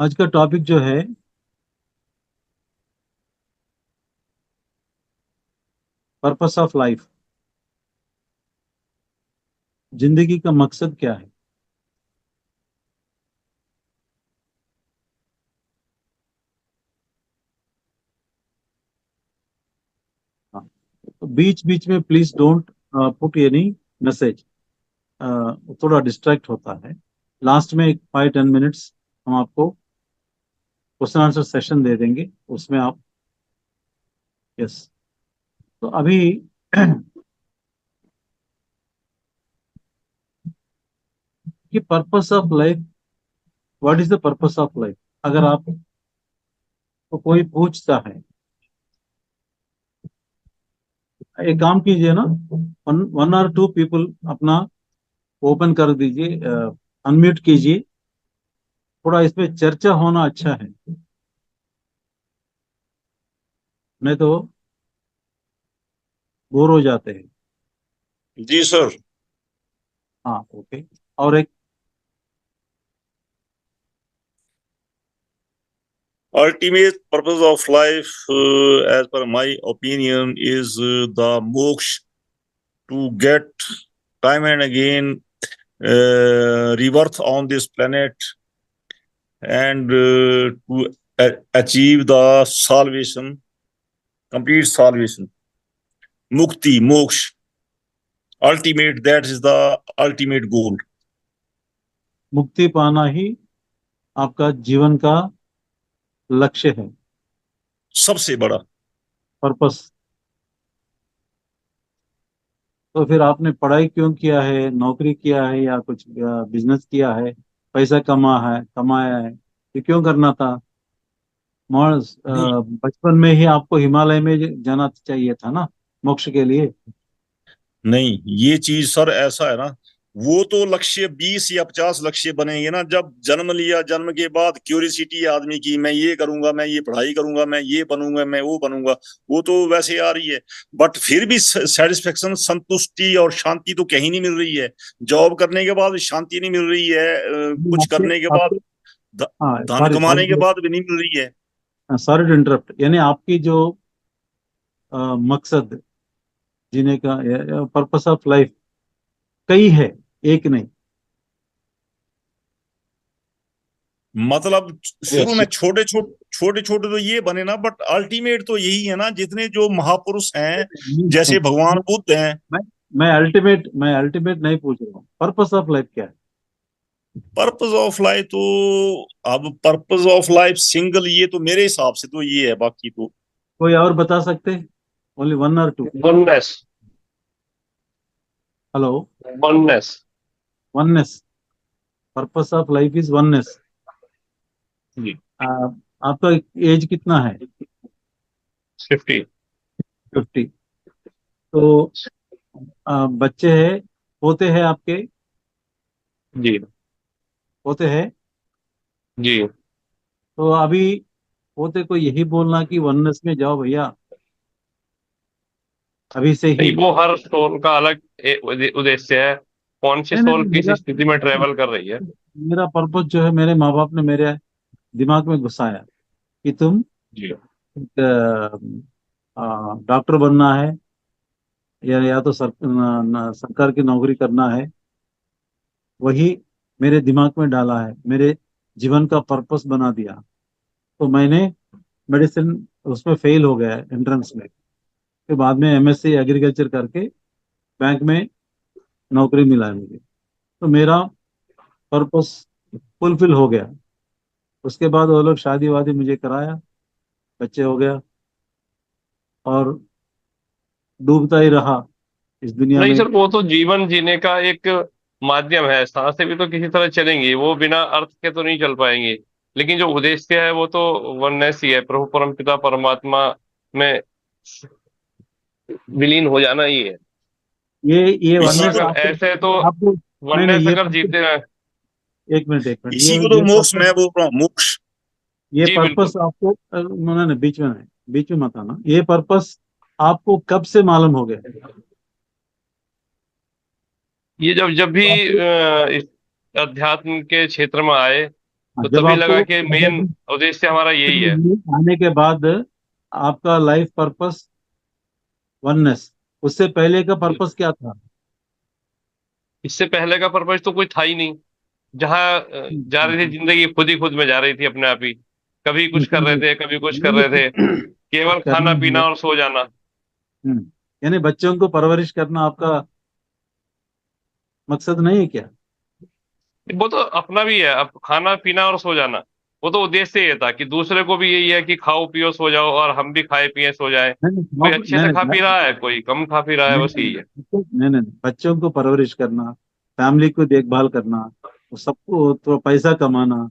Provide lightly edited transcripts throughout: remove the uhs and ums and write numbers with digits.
आज का टॉपिक जो है पर्पस ऑफ लाइफ। जिंदगी का मकसद क्या है। हाँ, तो बीच बीच में please don't put any message. थोड़ा डिस्ट्रैक्ट होता है। लास्ट में एक 5-10 मिनट्स हम आपको क्वेश्चन आंसर सेशन दे देंगे, उसमें आप। यस। तो अभी कि purpose of life, what is the purpose of life. अगर आपको कोई पूछता है, एक काम कीजिए ना, वन वन और टू पीपल अपना ओपन कर दीजिए, अनम्यूट कीजिए। थोड़ा इस पे चर्चा होना अच्छा है, नहीं तो बोर हो जाते हैं। जी सर। हाँ, ओके। और एक Ultimate purpose of life, as per my opinion, is the moksha, to get time and again rebirth on this planet, and to achieve the salvation, complete salvation, mukti, moksha, ultimate. That is the ultimate goal. मुक्ति पाना ही आपका जीवन का लक्ष्य है, सबसे बड़ा। Purpose. तो फिर आपने पढ़ाई क्यों किया है, नौकरी किया है या कुछ बिजनेस किया है, पैसा कमाया है, ये क्यों करना था। नहीं, बचपन में ही आपको हिमालय में जाना चाहिए था ना, मोक्ष के लिए। नहीं, ये चीज सर ऐसा है ना, वो तो लक्ष्य 20 या 50 लक्ष्य बनेंगे ना जब जन्म लिया। जन्म के बाद क्यूरियोसिटी है आदमी की, मैं ये करूंगा, मैं ये पढ़ाई करूंगा, मैं ये बनूंगा, मैं वो बनूंगा। वो तो वैसे आ रही है, बट फिर भी सेटिस्फेक्शन, संतुष्टि और शांति तो कहीं नहीं मिल रही है। जॉब करने के बाद शांति नहीं मिल रही है, कुछ आपके करने के बाद आपके हाँ, धन सॉरी कमाने के सॉरी बाद भी नहीं मिल रही है। Sorry to interrupt. यानी आपकी जो मकसद जीने का, पर्पस ऑफ लाइफ कई है, एक नहीं। मतलब शुरू यस। में छोटे छोटे छोटे छोटे तो ये बने ना, बट अल्टीमेट तो यही है ना, जितने जो महापुरुष हैं, जैसे भगवान बुद्ध हैं। मैं मैं अल्टीमेट नहीं पूछ रहा हूँ, पर्पस ऑफ लाइफ क्या है। पर्पस ऑफ लाइफ तो, अब पर्पस ऑफ लाइफ सिंगल, ये तो मेरे हिसाब से तो ये है, बाकी तो। कोई और बता सकते हैं, ओनली वन और two. Oneness. Hello. Oneness. Oneness. Purpose of life is oneness. जी। आपका एज कितना है। 50। 50। तो बच्चे हैं, पोते हैं आपके, जी। पोते हैं। जी। तो अभी पोते को यही बोलना कि वननेस में जाओ भैया, अभी से ही। नहीं, वो हर सोल का अलग उद्देश्य है। कौन सी नहीं नहीं सोल नहीं, किस मेरा स्थिति में ट्रेवल कर रही है। मेरा पर्पस जो है, मेरे माँ बाप ने मेरे दिमाग में घुसाया कि तुम जी। डॉक्टर बनना है, या तो सरकार की नौकरी करना है। वही मेरे दिमाग में डाला है, मेरे जीवन का पर्पस बना दिया। तो मैंने मेडिसिन उसमें फेल हो गया एंट्रेंस में। फिर बाद में एमएससी एग्रीकल्चर करके बैंक में नौकरी मिला है मुझे। तो मेरा पर्पस फुलफिल हो गया। उसके बाद वो लोग शादी वादी मुझे कराया, बच्चे हो गया, और डूबता ही रहा इस दुनिया नहीं में। सर, वो तो जीवन जीने का एक माध्यम है। सांसें भी तो किसी तरह चलेंगी, वो बिना अर्थ के तो नहीं चल पाएंगी। लेकिन जो उद्देश्य है वो तो वननेस ही है, प्रभु परमपिता परमात्मा में विलीन हो जाना ही है। ये इसी वननेस को मतलब आपको ऐसे तो आपको नहीं नहीं, वननेस ये अगर जीते हैं। एक मिनट इसी को तो ये मोक्ष पर्पस, मैं बोल रहा हूँ, मोक्ष। ये जी पर्पस बिल्कुल। आपको उन्होंने बीच में मत आना। ये पर्पस आपको कब से मालूम हो गया। ये जब जब भी तो आपको इस अध्यात्म के क्षेत्र में आए, तो जब तभी लगा आपको कि मेन उद्देश्य हमारा यही है। आने के बाद आपका लाइफ पर्पस वननेस, उससे पहले का पर्पस क्या था? इससे पहले का पर्पज तो कोई था ही नहीं। जहाँ जा रही थी जिंदगी खुद ही खुद में जा रही थी अपने आप ही। कभी कुछ कर रहे थे, कभी कुछ कर रहे थे। कुछ केवल खाना करना पीना है। और सो जाना। यानी बच्चों को परवरिश करना आपका मकसद नहीं है क्या? वो तो अपना भी है, अब खाना पीना और सो जाना। वो तो उद्देश्य ये था कि दूसरे को भी यही है कि खाओ पियो सो जाओ और हम भी खाए पिए सो जाए। नहीं नहीं कोई अच्छे नहीं से खा नहीं पी रहा है, कोई कम खा पी रहा है, नहीं बस यही है। नहीं नहीं, बच्चों को परवरिश करना, फैमिली को देखभाल करना, वो सबको तो पैसा कमाना,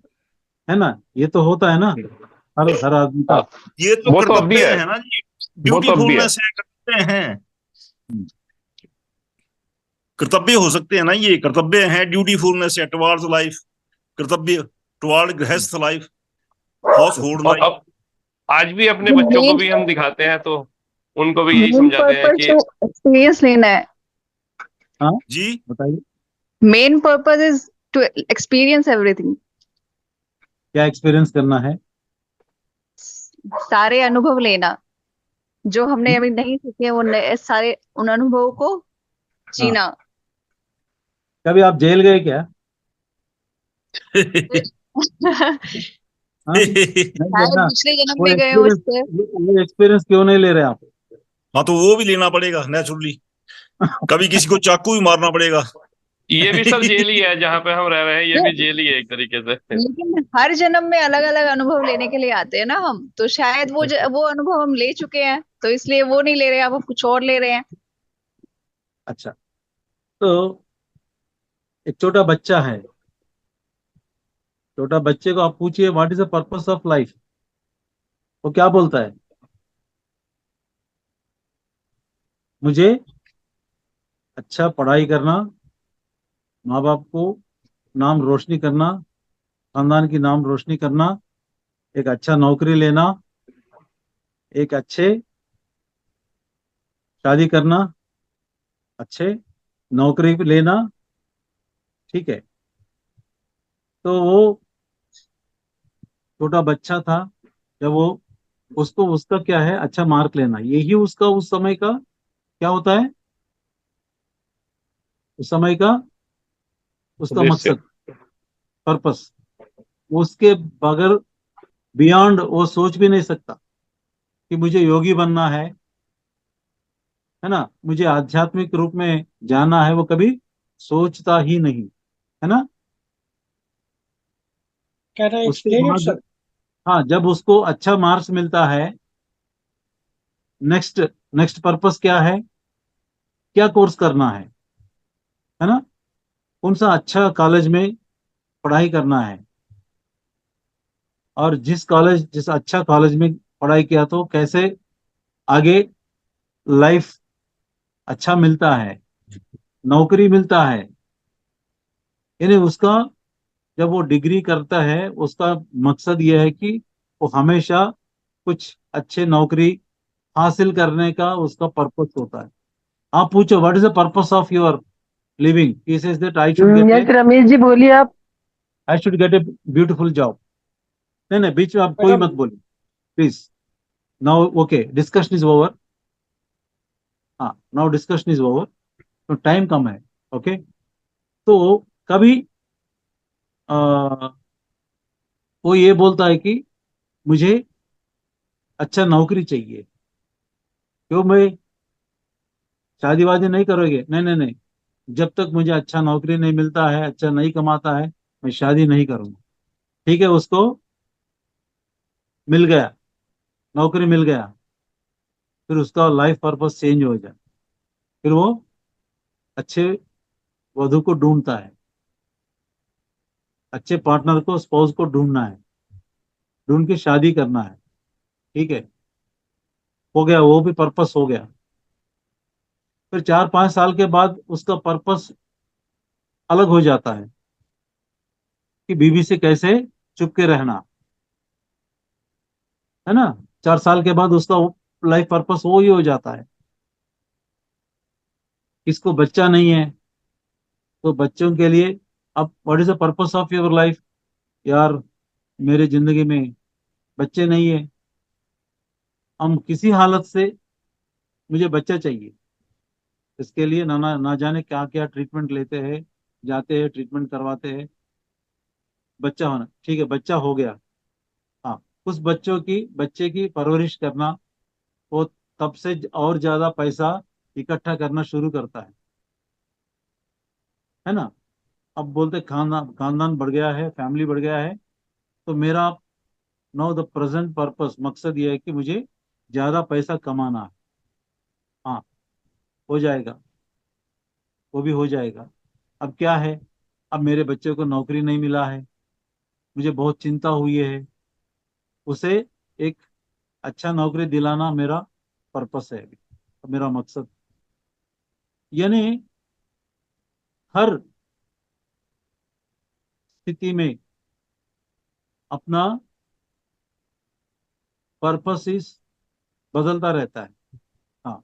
है ना? ये तो होता है ना हर हर आदमी का। हाँ, ये तो वो तो अब भी कर्तव्य है। है ना जी, वो तो अब भी है। ड्यूटीफुलनेस है, कर्तव्य हैं। हम्म, कर्तव्य हो सकते हैं ना, ये कर्तव्य है, ड्यूटीफुलनेस है टुवार्ड्स लाइफ, कर्तव्य टुवार्ड गृहस्थ लाइफ, हाउस होल्ड और लाइफ। अब आज भी अपने बच्चों को मेन भी हम दिखाते हैं तो उनको भी यही मेन समझाते हैं पर्पस कि तो एक्सपीरियंस लेना है। हाँ जी। बताइए, main purpose is to experience everything. क्या एक्सपीरियंस करना है? सारे अनुभव लेना जो हमने हम्म, अभी नहीं सीखे, वो सारे उन अनुभवों को हाँ, जीना। कभी आप जेल गए क्या? हाँ, नहीं गए शायद ना? पिछले जन्म वो में गए हो एक्सपीरियंस, इससे। वो एक्सपीरियंस क्यों नहीं ले रहे आप? हाँ तो वो भी लेना पड़ेगा नेचुरली, कभी किसी को चाकू भी मारना पड़ेगा। ये भी सब जेल ही है जहाँ पे हम रह रहे हैं, ये भी जेल ही है एक तरीके से। लेकिन हर जन्म में अलग अलग अनुभव लेने के लिए आते हैं ना हम, तो शायद वो अनुभव हम ले चुके हैं, तो इसलिए वो नहीं ले रहे, अब हम कुछ और ले रहे हैं। अच्छा, तो एक छोटा बच्चा है, छोटा बच्चे को आप पूछिए what is the purpose of life, वो क्या बोलता है? मुझे अच्छा पढ़ाई करना, माँ बाप को नाम रोशनी करना, खानदान की नाम रोशनी करना, एक अच्छा नौकरी लेना, एक अच्छे शादी करना, अच्छे नौकरी लेना, ठीक है? तो वो छोटा बच्चा था, जब वो, उसको उसका क्या है, अच्छा मार्क लेना, यही उसका उस समय का क्या होता है, उस समय का उसका उद्देश्य। मकसद, पर्पस। उसके बगैर बियॉन्ड वो सोच भी नहीं सकता कि मुझे योगी बनना है ना, मुझे आध्यात्मिक रूप में जाना है, वो कभी सोचता ही नहीं, है ना? Can I उसके explain it, बाद, sir? हाँ, जब उसको अच्छा मार्क्स मिलता है, नेक्स्ट नेक्स्ट पर्पस क्या है, क्या कोर्स करना है ना, कौन सा अच्छा कॉलेज में पढ़ाई करना है, और जिस अच्छा कॉलेज में पढ़ाई किया तो कैसे आगे लाइफ अच्छा मिलता है, नौकरी मिलता है, यानी उसका जब वो डिग्री करता है, उसका मकसद ये है कि वो हमेशा कुछ अच्छे नौकरी हासिल करने का उसका पर्पस होता है। आप पूछो what is the purpose of your living, he says that yes Ramesh ji बोलिए आप। I should get a beautiful job. नहीं नहीं, बीच में आप कोई मैडम मत बोलिए please. Now okay, discussion is over. हाँ, नाउ डिस्कशन इज ओवर, तो टाइम कम है। ओके, तो कभी वो ये बोलता है कि मुझे अच्छा नौकरी चाहिए, क्यों भाई, शादी वादी नहीं करोगे? नहीं नहीं नहीं, जब तक मुझे अच्छा नौकरी नहीं मिलता है, अच्छा नहीं कमाता है, मैं शादी नहीं करूंगा। ठीक है, उसको मिल गया, नौकरी मिल गया, फिर उसका लाइफ पर्पस चेंज हो जाए, फिर वो अच्छे वधु को ढूंढता है, अच्छे पार्टनर को, स्पाउस को ढूंढना है, ढूंढ के शादी करना है। ठीक है, हो गया, वो भी पर्पस हो गया। फिर 4-5 साल के बाद उसका पर्पस अलग हो जाता है कि बीवी से कैसे चुपके रहना, है ना? 4 साल के बाद उसका लाइफ पर्पस वो ही हो जाता है। किसको बच्चा नहीं है, तो बच्चों के लिए अब what is the purpose of your life? यार, मेरे जिंदगी में बच्चे नहीं है, हम किसी हालत से मुझे बच्चा चाहिए। इसके लिए ना जाने क्या क्या ट्रीटमेंट लेते हैं, जाते हैं ट्रीटमेंट करवाते हैं, बच्चा होना ठीक है, बच्चा हो गया। हाँ, उस बच्चे की परवरिश करना, वो तब से और ज्यादा पैसा इकट्ठा करना शुरू करता है ना। अब बोलते खानदान खानदान बढ़ गया है, फैमिली बढ़ गया है, तो मेरा नो द प्रेजेंट पर्पस, मकसद ये है कि मुझे ज्यादा पैसा कमाना है। हाँ, हो जाएगा, वो भी हो जाएगा। अब क्या है, अब मेरे बच्चे को नौकरी नहीं मिला है, मुझे बहुत चिंता हुई है, उसे एक अच्छा नौकरी दिलाना मेरा पर्पस है, मेरा मकसद। यानी हर स्थिति में अपना पर्पस इस बदलता रहता है। हाँ,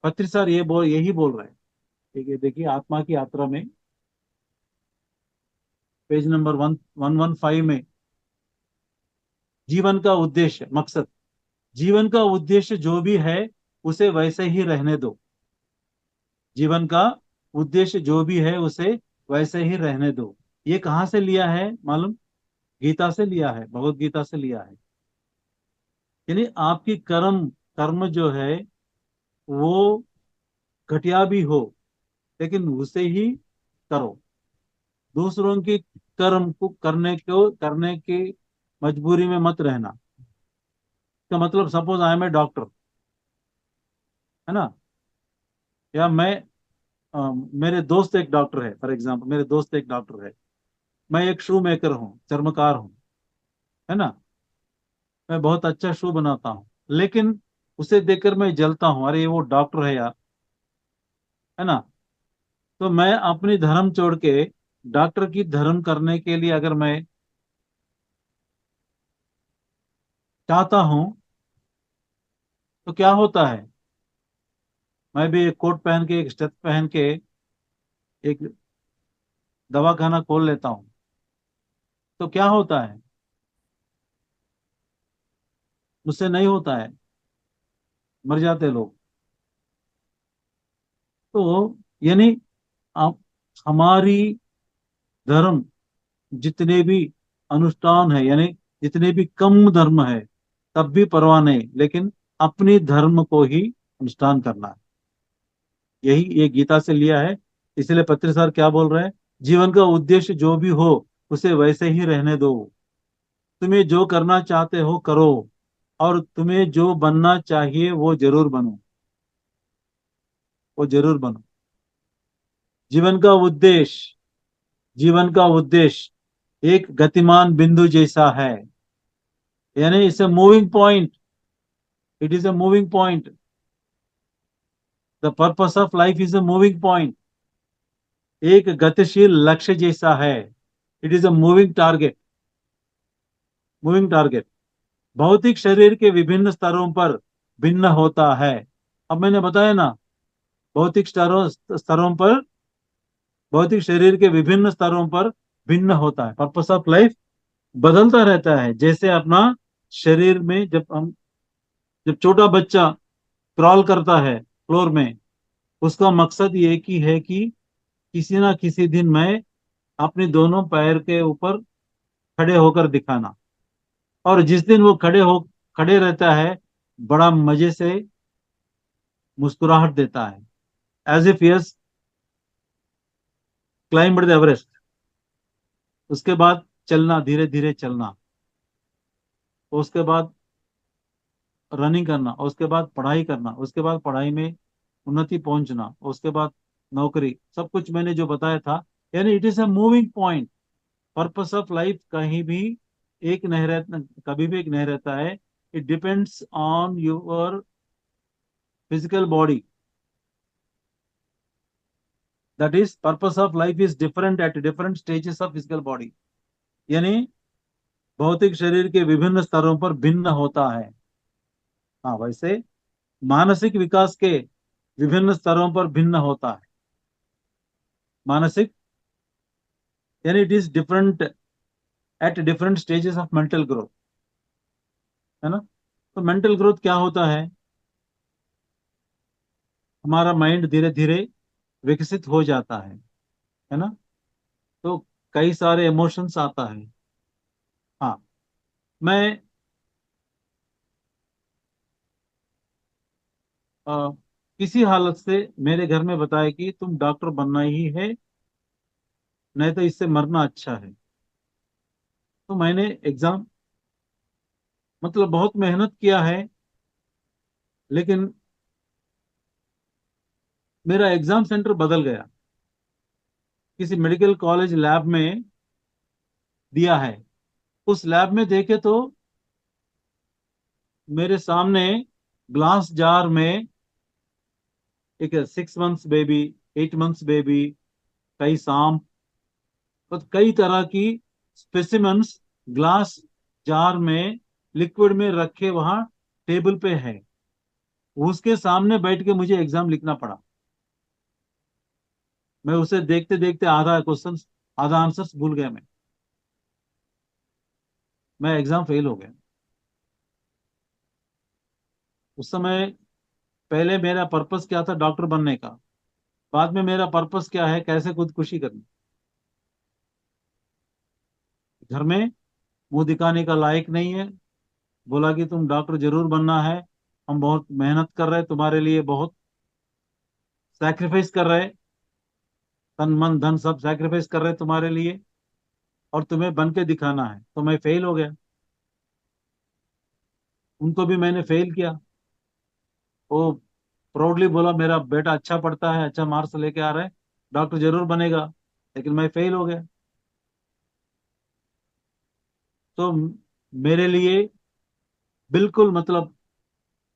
पत्री सर यही बोल रहे हैं। ठीक है, देखिए आत्मा की यात्रा में पेज नंबर 115 में, जीवन का उद्देश्य मकसद, जीवन का उद्देश्य जो भी है उसे वैसे ही रहने दो। जीवन का उद्देश्य जो भी है उसे वैसे ही रहने दो। ये कहाँ से लिया है मालूम? गीता से लिया है, भगवत गीता से लिया है। यानी आपकी कर्म कर्म जो है वो घटिया भी हो, लेकिन उसे ही करो। दूसरों की कर्म को करने की मजबूरी में मत रहना। तो मतलब suppose I am a doctor, है ना, या मेरे दोस्त एक डॉक्टर है, फॉर एग्जांपल मेरे दोस्त एक डॉक्टर है, मैं एक शू मेकर हूँ, चर्मकार हूँ, है ना, मैं बहुत अच्छा शू बनाता हूँ, लेकिन उसे देखकर मैं जलता हूँ, अरे ये वो डॉक्टर है यार, है ना। तो मैं अपनी धर्म छोड़ के डॉक्टर की धर्म करने के लिए अगर मैं चाहता हूँ, तो क्या होता है, मैं भी एक कोट पहन के, एक स्टेथ पहन के एक दवाखाना खोल लेता हूँ, तो क्या होता है, मुझसे नहीं होता है, मर जाते लोग। तो यानी आप, हमारी धर्म जितने भी अनुष्ठान है, यानी जितने भी कम धर्म है, तब भी परवाह नहीं, लेकिन अपनी धर्म को ही अनुष्ठान करना है। यही ये गीता से लिया है। इसलिए पत्री सर क्या बोल रहे हैं, जीवन का उद्देश्य जो भी हो उसे वैसे ही रहने दो। तुम्हें जो करना चाहते हो करो, और तुम्हें जो बनना चाहिए वो जरूर बनो, वो जरूर बनो। जीवन का उद्देश्य, जीवन का उद्देश्य एक गतिमान बिंदु जैसा है, यानी it's a moving point, it is a moving point. The purpose of life is a moving point, एक गतिशील लक्ष्य जैसा है। It is a moving target, moving target. भौतिक शरीर के विभिन्न स्तरों पर भिन्न होता है। अब मैंने बताया ना, भौतिक स्तरों स्तरों पर, भौतिक शरीर के विभिन्न स्तरों पर भिन्न होता है। पर्पस ऑफ लाइफ बदलता रहता है। जैसे अपना शरीर में, जब छोटा बच्चा क्रॉल करता है फ्लोर में, उसका मकसद ये की है कि किसी ना किसी दिन मैं अपने दोनों पैर के ऊपर खड़े होकर दिखाना। और जिस दिन वो खड़े रहता है, बड़ा मजे से मुस्कुराहट देता है, as if yes climb the Everest. उसके बाद चलना, धीरे धीरे चलना, उसके बाद रनिंग करना, उसके बाद पढ़ाई करना, उसके बाद पढ़ाई में उन्नति पहुंचना, उसके बाद नौकरी, सब कुछ मैंने जो बताया था। यानी it is a moving point. Purpose of life कहीं भी एक नहीं रहता, कभी भी एक नहीं रहता है। It depends on your physical body, that is purpose of life is different at different stages of physical body. यानी भौतिक शरीर के विभिन्न स्तरों पर भिन्न होता है। हाँ, वैसे मानसिक विकास के विभिन्न स्तरों पर भिन्न होता है। मानसिक, यानी it is different at different stages of mental growth, है ना। तो मेंटल ग्रोथ क्या होता है, हमारा माइंड धीरे धीरे विकसित हो जाता है ना। तो कई सारे इमोशंस आता है। हाँ, मैं अ, किसी हालत से मेरे घर में बताया कि तुम डॉक्टर बनना ही है, नहीं तो इससे मरना अच्छा है। तो मैंने एग्जाम, मतलब बहुत मेहनत किया है, लेकिन मेरा एग्जाम सेंटर बदल गया। किसी मेडिकल कॉलेज लैब में दिया है। उस लैब में देखे तो मेरे सामने ग्लास जार में एक 6 मंथ्स बेबी, 8 मंथ्स बेबी, कई सांप, और कई तरह की स्पेसिमेंस ग्लास जार में लिक्विड में रखे वहां टेबल पे है। उसके सामने बैठ के मुझे एग्जाम लिखना पड़ा। मैं उसे देखते देखते आधा क्वेश्चन, आधा आंसर्स भूल गया। मैं एग्जाम फेल हो गया। उस समय पहले मेरा पर्पस क्या था, डॉक्टर बनने का। बाद में मेरा पर्पस क्या है, कैसे खुदकुशी करनी। घर में मुंह दिखाने का लायक नहीं है। बोला कि तुम डॉक्टर जरूर बनना है, हम बहुत मेहनत कर रहे हैं तुम्हारे लिए, बहुत सैक्रिफाइस कर रहे हैं, तन मन धन सब सैक्रिफाइस कर रहे हैं तुम्हारे लिए, और तुम्हें बन के दिखाना है। तो मैं फेल हो गया। उनको भी मैंने फेल किया। वो प्राउडली बोला मेरा बेटा अच्छा पढ़ता है, अच्छा मार्क्स लेके आ रहा है, डॉक्टर जरूर बनेगा। लेकिन मैं फेल हो गया। तो मेरे लिए बिल्कुल, मतलब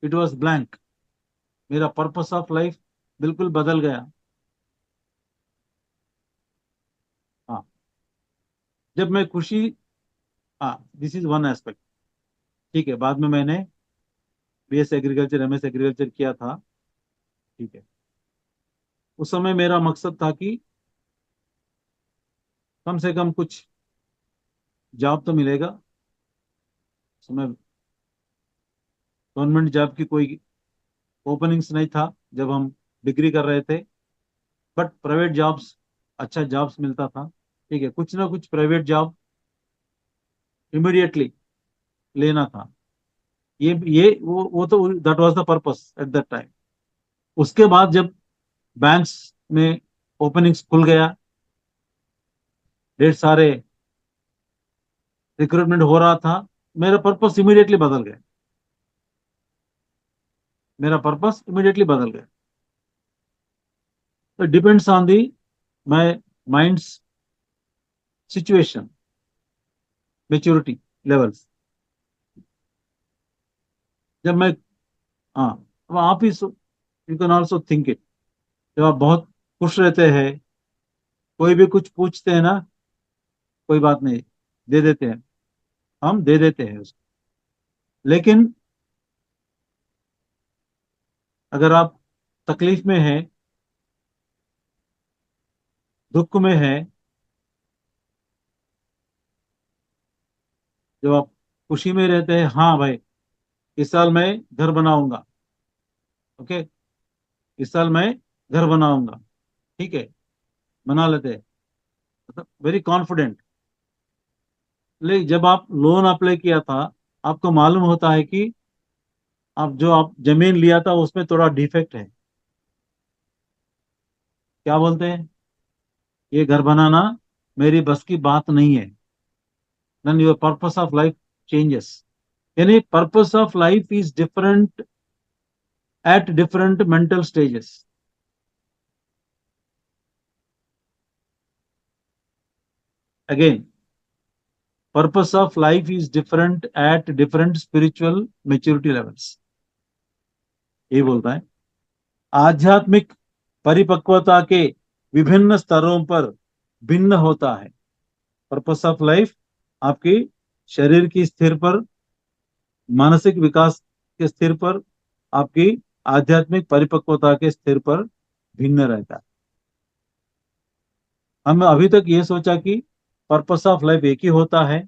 इट वॉज ब्लैंक। मेरा पर्पस ऑफ लाइफ बिल्कुल बदल गया। हाँ, जब मैं खुशी, हाँ, दिस इज वन एस्पेक्ट। ठीक है, बाद में मैंने बीएस एग्रीकल्चर, एमएस एग्रीकल्चर किया था। ठीक है, उस समय मेरा मकसद था कि कम से कम कुछ जॉब तो मिलेगा। उस समय गवर्नमेंट जॉब की कोई ओपनिंग्स नहीं था जब हम डिग्री कर रहे थे, बट प्राइवेट जॉब्स, अच्छा जॉब्स मिलता था। ठीक है, कुछ ना कुछ प्राइवेट जॉब इमीडिएटली लेना था। ये वो तो that was the purpose at that time. उसके बाद जब बैंक्स में ओपनिंग्स खुल गया, ढेर सारे रिक्रूटमेंट हो रहा था, मेरा पर्पस इमीडिएटली बदल गया। मेरा पर्पस इमीडिएटली बदल गया। तो depends on the my minds situation, maturity levels. जब मैं, हाँ, अब आप ही you can also think it. जब आप बहुत खुश रहते हैं, कोई भी कुछ पूछते हैं ना, कोई बात नहीं, दे देते हैं, हम दे देते हैं उसको। लेकिन अगर आप तकलीफ में हैं, दुख में हैं, जब आप खुशी में रहते हैं, हाँ भाई, इस साल मैं घर बनाऊंगा, ओके, इस साल मैं घर बनाऊंगा, ठीक है, बना लेते हैं, मतलब वेरी कॉन्फिडेंट। लेकिन जब आप लोन अप्लाई किया था, आपको मालूम होता है कि आप जमीन लिया था उसमें थोड़ा डिफेक्ट है। क्या बोलते हैं, ये घर बनाना मेरी बस की बात नहीं है। Then your purpose of life changes. यानी purpose of life is different at different mental stages. Again, purpose of life is different at different spiritual maturity levels. ये बोलता है आध्यात्मिक परिपक्वता के विभिन्न स्तरों पर भिन्न होता है। पर्पस ऑफ लाइफ आपकी शरीर की स्थिर पर, मानसिक विकास के स्थिर पर, आपकी आध्यात्मिक परिपक्वता के स्थिर पर भिन्न रहता है। हमने अभी तक ये सोचा कि पर्पस ऑफ लाइफ एक ही होता है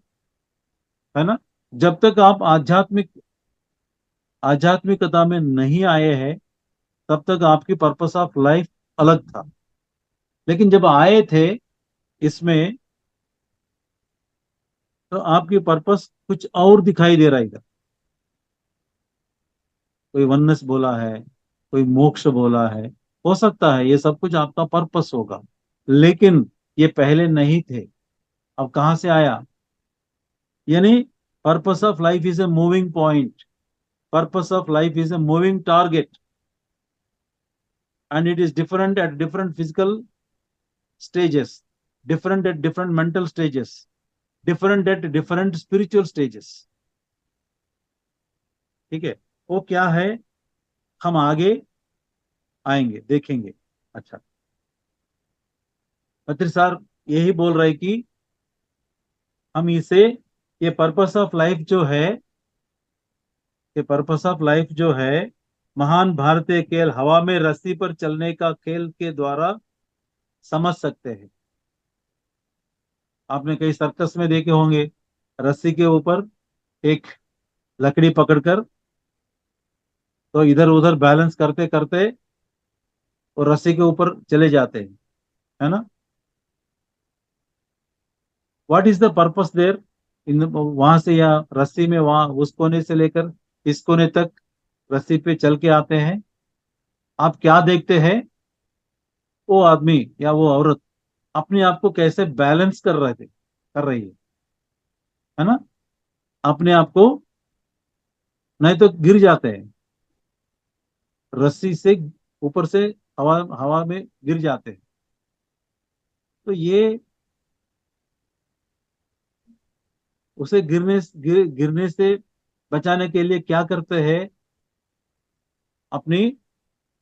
ना। जब तक आप आध्यात्मिकता में नहीं आए हैं तब तक आपकी पर्पस ऑफ लाइफ अलग था, लेकिन जब आए थे इसमें तो आपकी पर्पस कुछ और दिखाई दे रहा है इधर। कोई वननेस बोला है, कोई मोक्ष बोला है, हो सकता है ये सब कुछ आपका पर्पस होगा, लेकिन ये पहले नहीं थे। अब कहां से आया? यानी purpose of life is a moving point, purpose of life is a moving target, and it is different at different physical stages, different at different mental stages, different at different spiritual stages। ठीक है, वो क्या है हम आगे आएंगे देखेंगे। अच्छा, पत्री सर यही बोल रहे कि हम इसे, ये पर्पस ऑफ लाइफ जो है, ये पर्पस ऑफ लाइफ जो है महान भारतीय खेल हवा में रस्सी पर चलने का खेल के द्वारा समझ सकते हैं। आपने कई सर्कस में देखे होंगे, रस्सी के ऊपर एक लकड़ी पकड़कर तो इधर उधर बैलेंस करते करते वो रस्सी के ऊपर चले जाते हैं, है ना। What is the purpose there in, वहां से या रस्सी में वहां उस कोने से लेकर इस कोने तक रस्सी पे चल के आते हैं। आप क्या देखते हैं? वो आदमी या वो औरत अपने आप को कैसे बैलेंस कर रहे थे, कर रही है ना, अपने आप को, नहीं तो गिर जाते हैं रस्सी से, ऊपर से हवा हवा में गिर जाते हैं। तो ये उसे गिरने से बचाने के लिए क्या करते हैं? अपनी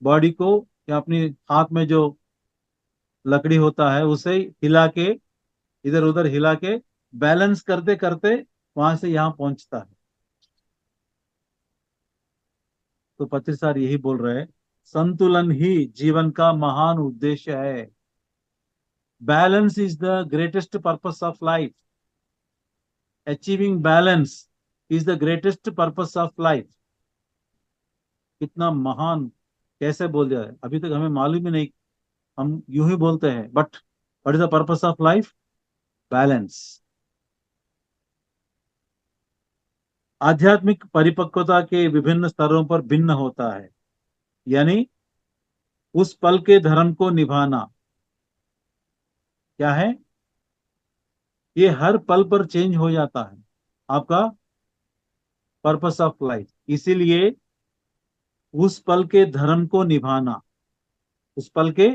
बॉडी को या अपनी हाथ में जो लकड़ी होता है उसे हिला के, इधर उधर हिला के बैलेंस करते करते वहां से यहाँ पहुंचता है। तो पत्री सर यही बोल रहे हैं, संतुलन ही जीवन का महान उद्देश्य है। Balance is the greatest purpose of life. Achieving balance is the greatest purpose of life. कितना महान, कैसे बोल दिया है, अभी तक हमें मालूम ही नहीं, हम यूं ही बोलते हैं, but what is the purpose of life? Balance. आध्यात्मिक परिपक्वता के विभिन्न स्तरों पर भिन्न होता है, यानी उस पल के धर्म को निभाना क्या है, ये हर पल पर चेंज हो जाता है आपका पर्पस ऑफ लाइफ। इसीलिए उस पल के धर्म को निभाना, उस पल के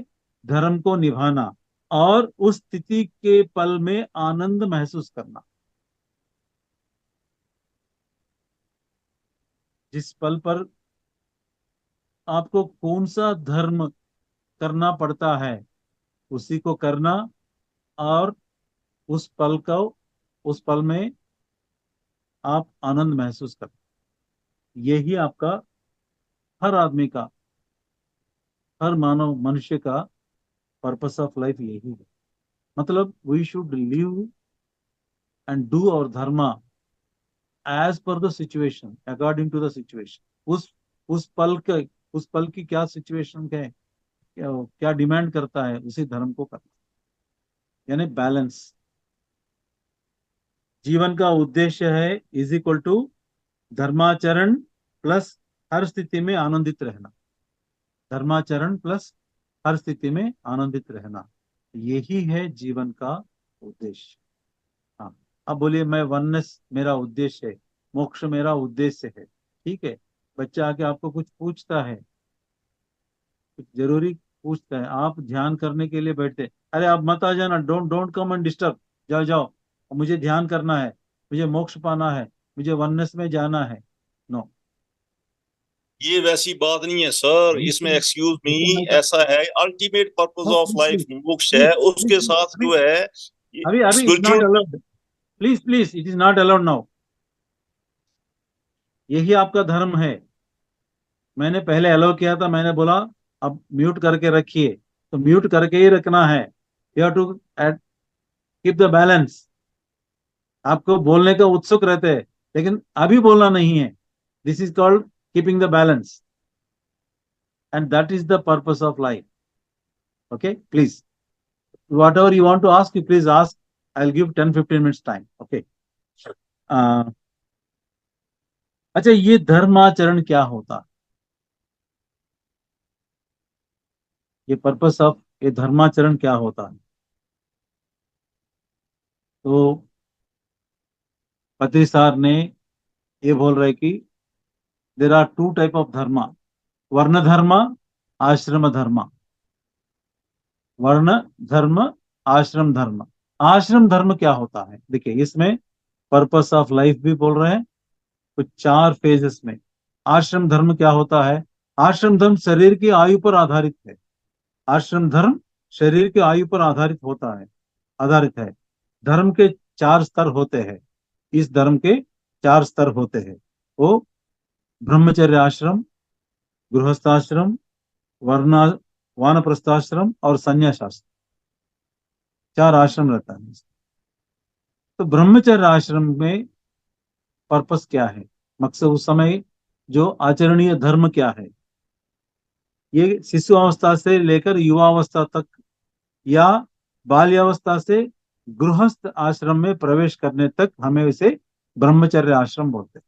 धर्म को निभाना और उस स्थिति के पल में आनंद महसूस करना। जिस पल पर आपको कौन सा धर्म करना पड़ता है उसी को करना, और उस पल को, उस पल में आप आनंद महसूस करना। यही आपका, हर आदमी का, हर मानव मनुष्य का पर्पस ऑफ लाइफ यही है। मतलब we should live and do our dharma as per the situation, according to the situation. उस पल के, उस पल की क्या सिचुएशन है, क्या डिमांड करता है, उसी धर्म को करना, यानी बैलेंस। जीवन का उद्देश्य है इज इक्वल टू धर्माचरण प्लस हर स्थिति में आनंदित रहना। धर्माचरण प्लस हर स्थिति में आनंदित रहना, यही है जीवन का उद्देश्य। हाँ, अब बोलिए मैं वननेस मेरा उद्देश्य है, मोक्ष मेरा उद्देश्य है। ठीक है, बच्चा आके आपको कुछ पूछता है, कुछ जरूरी पूछता है, आप ध्यान करने के लिए बैठते, अरे आप मत आ जाना, don't don't come and disturb, जाओ जाओ, मुझे ध्यान करना है, मुझे मोक्ष पाना है, मुझे वननेस में जाना है। नो, ये वैसी बात नहीं है सर, इसमें एक्सक्यूज मी ऐसा है, अल्टीमेट पर्पस ऑफ लाइफ मोक्ष है, उसके साथ जो है अभी अभी it's not spiritual. Allowed, please please, it is not allowed now. यही आपका धर्म है। मैंने पहले अलाउ किया था, मैंने बोला अब म्यूट करके रखिए, तो म्यूट करके ही रखना है। You have to keep the balance. आपको बोलने का उत्सुक रहते हैं, लेकिन अभी बोलना नहीं है। This is called keeping the balance, and that is the purpose of life. Okay, please, whatever you want to ask, you please ask. I'll give 10-15 minutes time. Okay. अच्छा, ये धर्माचरण क्या होता है? ये पर्पस ऑफ ये धर्माचरण क्या होता है? तो पत्री सार ने ये बोल रहे कि there are two type of dharma, varna धर्म, आश्रम धर्म। वर्ण धर्म, आश्रम धर्म। आश्रम धर्म क्या होता है? देखिए, इसमें पर्पस ऑफ लाइफ भी बोल रहे हैं कुछ 4 फेजेस में। आश्रम धर्म क्या होता है? आश्रम धर्म शरीर की आयु पर आधारित है। आश्रम धर्म शरीर की आयु पर आधारित है। धर्म के 4 स्तर होते हैं। इस धर्म के 4 स्तर होते हैं। वो ब्रह्मचर्य आश्रम, गृहस्थाश्रम, वर्ण वानप्रस्थाश्रम और संन्यास आश्रम। 4 आश्रम रहता है। तो ब्रह्मचर्य आश्रम में पर्पस क्या है? मकसद उस समय जो आचरणीय धर्म क्या है? ये शिशु अवस्था से लेकर युवावस्था तक या बाल्यावस्था से गृहस्थ आश्रम में प्रवेश करने तक हमें इसे ब्रह्मचर्य आश्रम बोलते हैं।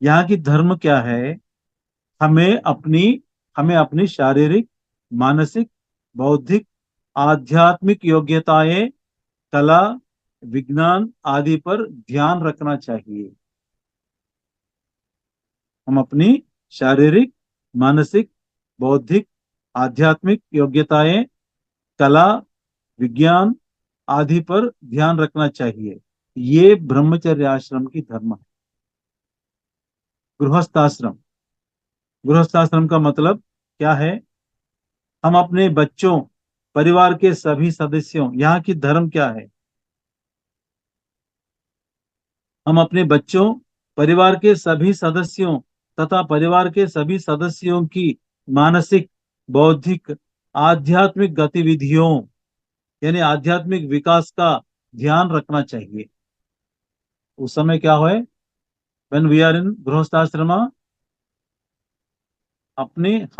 यहाँ की धर्म क्या है? हमें अपनी शारीरिक, मानसिक, बौद्धिक, आध्यात्मिक योग्यताएं, कला, विज्ञान आदि पर ध्यान रखना चाहिए। हम अपनी शारीरिक, मानसिक, बौद्धिक, आध्यात्मिक योग्यताएं, कला, विज्ञान आदि पर ध्यान रखना चाहिए। ये ब्रह्मचर्य आश्रम की धर्म है। गृहस्थाश्रम, गृहस्थाश्रम का मतलब क्या है? हम अपने बच्चों, परिवार के सभी सदस्यों, यहाँ की धर्म क्या है? हम अपने बच्चों, परिवार के सभी सदस्यों तथा परिवार के सभी सदस्यों की मानसिक, बौद्धिक, आध्यात्मिक गतिविधियों यानी आध्यात्मिक विकास का ध्यान रखना चाहिए। उस समय क्या हो, व्हेन वी आर इन गृहस्थाश्रम,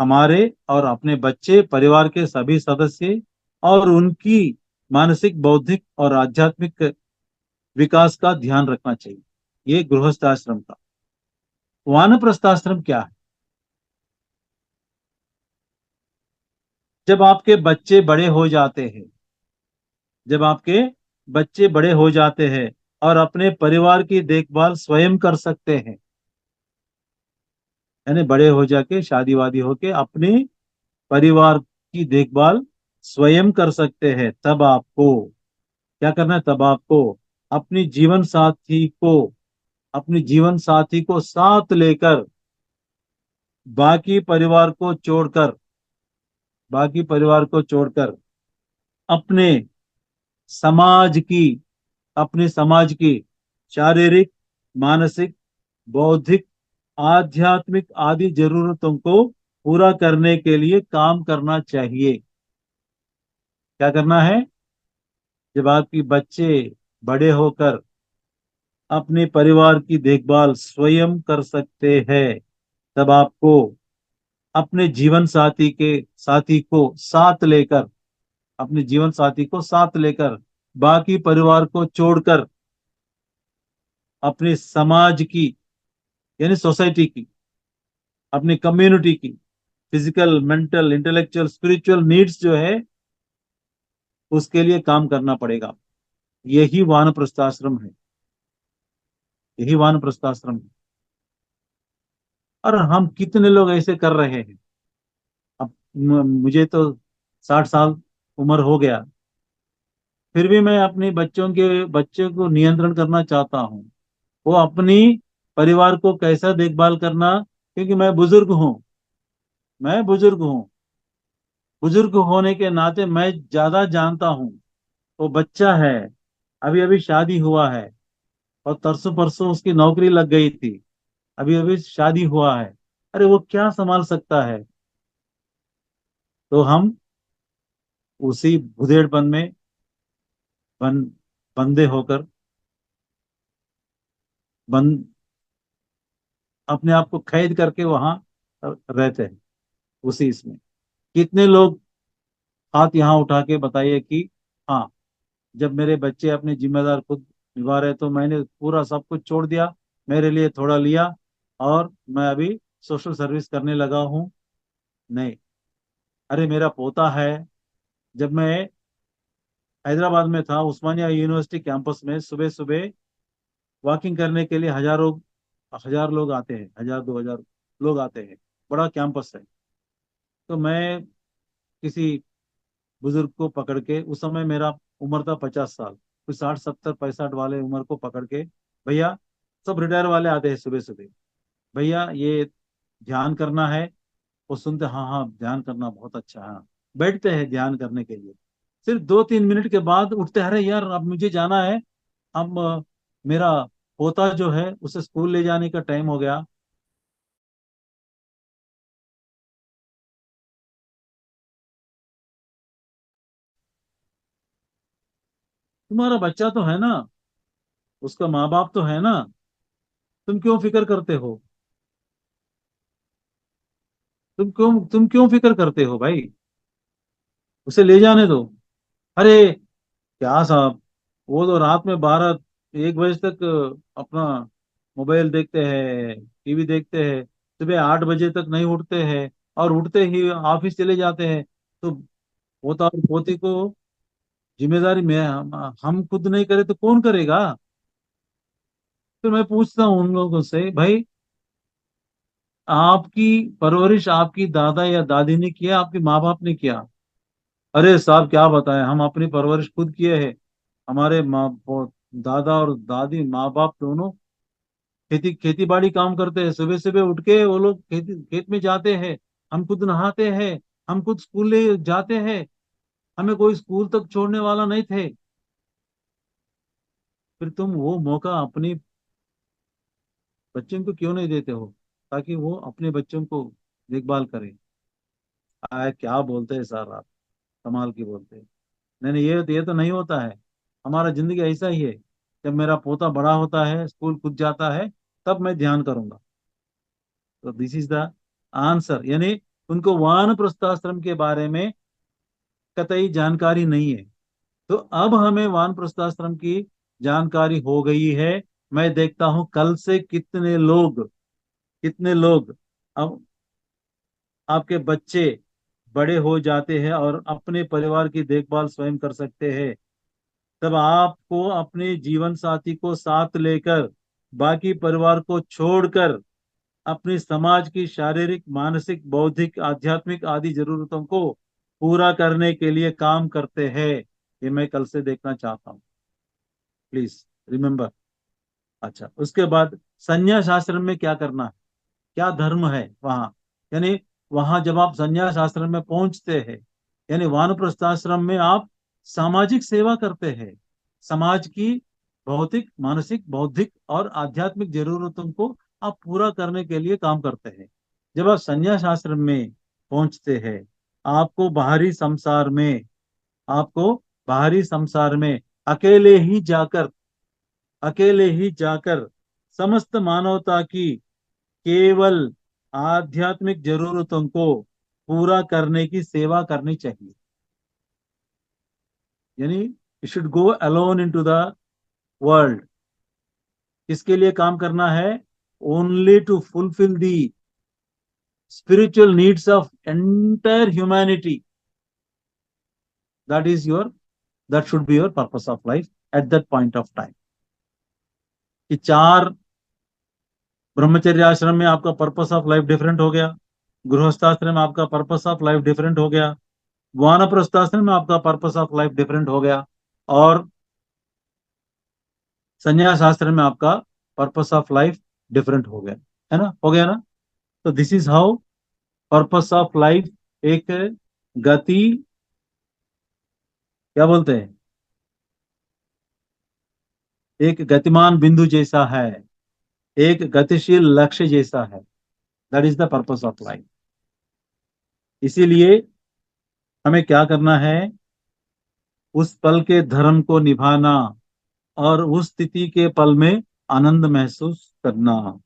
हमारे और अपने बच्चे, परिवार के सभी सदस्य और उनकी मानसिक, बौद्धिक और आध्यात्मिक विकास का ध्यान रखना चाहिए। ये गृहस्थाश्रम का। वानप्रस्थाश्रम क्या है? जब आपके बच्चे बड़े हो जाते हैं, जब आपके बच्चे बड़े हो जाते हैं और अपने परिवार की देखभाल स्वयं कर सकते हैं, यानी बड़े हो जाके शादी वादी होके अपने परिवार की देखभाल स्वयं कर सकते हैं, तब आपको क्या करना है? तब आपको अपनी जीवन साथी को अपनी जीवन साथी को साथ लेकर बाकी परिवार को छोड़कर अपने समाज की अपने समाज की शारीरिक, मानसिक, बौद्धिक, आध्यात्मिक आदि जरूरतों को पूरा करने के लिए काम करना चाहिए। क्या करना है? जब आपके बच्चे बड़े होकर अपने परिवार की देखभाल स्वयं कर सकते हैं, तब आपको अपने जीवन साथी को साथ लेकर बाकी परिवार को छोड़कर अपने समाज की यानी सोसाइटी की, अपनी कम्युनिटी की physical, mental, intellectual, spiritual needs जो है उसके लिए काम करना पड़ेगा। यही वानप्रस्थाश्रम है। यही वानप्रस्थाश्रम है। और हम कितने लोग ऐसे कर रहे हैं? अब मुझे तो 60 साल उम्र हो गया, फिर भी मैं अपने बच्चे को नियंत्रण करना चाहता हूँ। वो अपनी परिवार को कैसा देखभाल करना, क्योंकि मैं बुजुर्ग हूँ। बुजुर्ग होने के नाते मैं ज्यादा जानता हूँ। वो बच्चा है, अभी अभी शादी हुआ है और तरसों परसों उसकी नौकरी लग गई थी, अभी अभी शादी हुआ है। अरे वो क्या संभाल सकता है? तो हम उसी भुदेड़पन में बन बंदे होकर बंद अपने आप को कैद करके वहां रहते हैं उसी इसमें। कितने लोग हाथ यहाँ उठा के बताइए कि हाँ, जब मेरे बच्चे अपनी जिम्मेदार खुद निभा रहे तो मैंने पूरा सब कुछ छोड़ दिया, मेरे लिए थोड़ा लिया और मैं अभी सोशल सर्विस करने लगा हूँ। नहीं। अरे मेरा पोता है, जब मैं हैदराबाद में था उस्मानिया यूनिवर्सिटी कैंपस में सुबह सुबह वॉकिंग करने के लिए हजार लोग आते हैं, 1000 2000 लोग आते हैं। बड़ा कैंपस है। तो मैं किसी बुजुर्ग को पकड़ के, उस समय मेरा उम्र था 50 साल, कुछ 60 70 65 वाले उम्र को पकड़ के, भैया, सब रिटायर वाले आते हैं सुबह सुबह, भैया ये ध्यान करना है। वो सुनते, हाँ हाँ ध्यान करना बहुत अच्छा है, बैठते हैं ध्यान करने के लिए। सिर्फ 2 3 मिनट के बाद उठते हैं, अरे यार अब मुझे जाना है, अब मेरा पोता जो है उसे स्कूल ले जाने का टाइम हो गया। तुम्हारा बच्चा तो है ना, उसका माँ बाप तो है ना, तुम क्यों फिक्र करते हो? तुम क्यों फिक्र करते हो भाई? उसे ले जाने दो। अरे क्या साहब, वो तो रात में 12 1 बजे तक अपना मोबाइल देखते हैं, टीवी देखते हैं, सुबह 8 बजे तक नहीं उठते हैं, और उठते ही ऑफिस चले जाते हैं। तो पोता और पोती को जिम्मेदारी में हम खुद नहीं करे तो कौन करेगा? तो मैं पूछता हूँ उन लोगों से, भाई आपकी परवरिश आपकी दादा या दादी ने किया, आपके माँ बाप ने किया? अरे साहब क्या बताएं, हम अपनी परवरिश खुद किए हैं। हमारे दादा और दादी, माँ बाप दोनों खेती बाड़ी काम करते हैं। सुबह सुबह उठ के वो लोग खेत में जाते हैं, हम खुद नहाते हैं, हम खुद स्कूल ले जाते हैं। हमें कोई स्कूल तक छोड़ने वाला नहीं थे। फिर तुम वो मौका अपनी बच्चों को क्यों नहीं देते हो, ताकि वो अपने बच्चों को देखभाल करें? क्या बोलते हैं सर आप, कमाल की बोलते हैं। नहीं नहीं, ये तो नहीं होता है। हमारा जिंदगी ऐसा ही है, जब मेरा पोता बड़ा होता है, स्कूल खुद जाता है, तब मैं ध्यान करूंगा। तो दिस इज द आंसर। यानी उनको वानप्रस्थाश्रम के बारे में कतई जानकारी नहीं है। तो अब हमें वानप्रस्थाश्रम की जानकारी हो गई है। मैं देखता हूं कल से कितने लोग अब आपके बच्चे बड़े हो जाते हैं और अपने परिवार की देखभाल स्वयं कर सकते हैं। तब आपको अपने जीवन साथी को साथ लेकर, बाकी परिवार को छोड़कर, अपनी समाज की शारीरिक मानसिक बौद्धिक आध्यात्मिक आदि जरूरतों को पूरा करने के लिए काम करते हैं। ये मैं कल से देखना चाहता हूँ, प्लीज रिमेम्बर। अच्छा, उसके बाद संन्यास आश्रम में क्या करना है, क्या धर्म है वहां? यानी वहां जब आप संन्यास आश्रम में पहुंचते हैं, यानी वानप्रस्थ आश्रम में आप सामाजिक सेवा करते हैं। समाज की भौतिक मानसिक बौद्धिक और आध्यात्मिक जरूरतों को आप पूरा करने के लिए काम करते हैं। जब आप संन्यास आश्रम में पहुंचते हैं, आपको बाहरी संसार में आपको बाहरी संसार में अकेले ही जाकर अकेले ही जाकर समस्त मानवता की केवल आध्यात्मिक जरूरतों को पूरा करने की सेवा करनी चाहिए। यानी you should go alone into the world. किसके लिए काम करना है? Only to fulfil the spiritual needs of entire humanity. That is your that should be your purpose of life at that point of time. कि 4 ब्रह्मचर्य आश्रम में आपका पर्पस ऑफ लाइफ डिफरेंट हो गया, गृहस्थाश्रम में आपका पर्पस ऑफ लाइफ डिफरेंट हो गया, वानप्रस्थाश्रम में आपका पर्पस ऑफ लाइफ डिफरेंट हो गया, और संन्यास आश्रम में आपका पर्पस ऑफ लाइफ डिफरेंट हो गया। है ना, हो गया ना? तो this is how purpose of life एक गति, क्या बोलते हैं, एक गतिमान बिंदु जैसा है, एक गतिशील लक्ष्य जैसा है। That is the purpose of life. इसीलिए हमें क्या करना है? उस पल के धर्म को निभाना और उस स्थिति के पल में आनंद महसूस करना।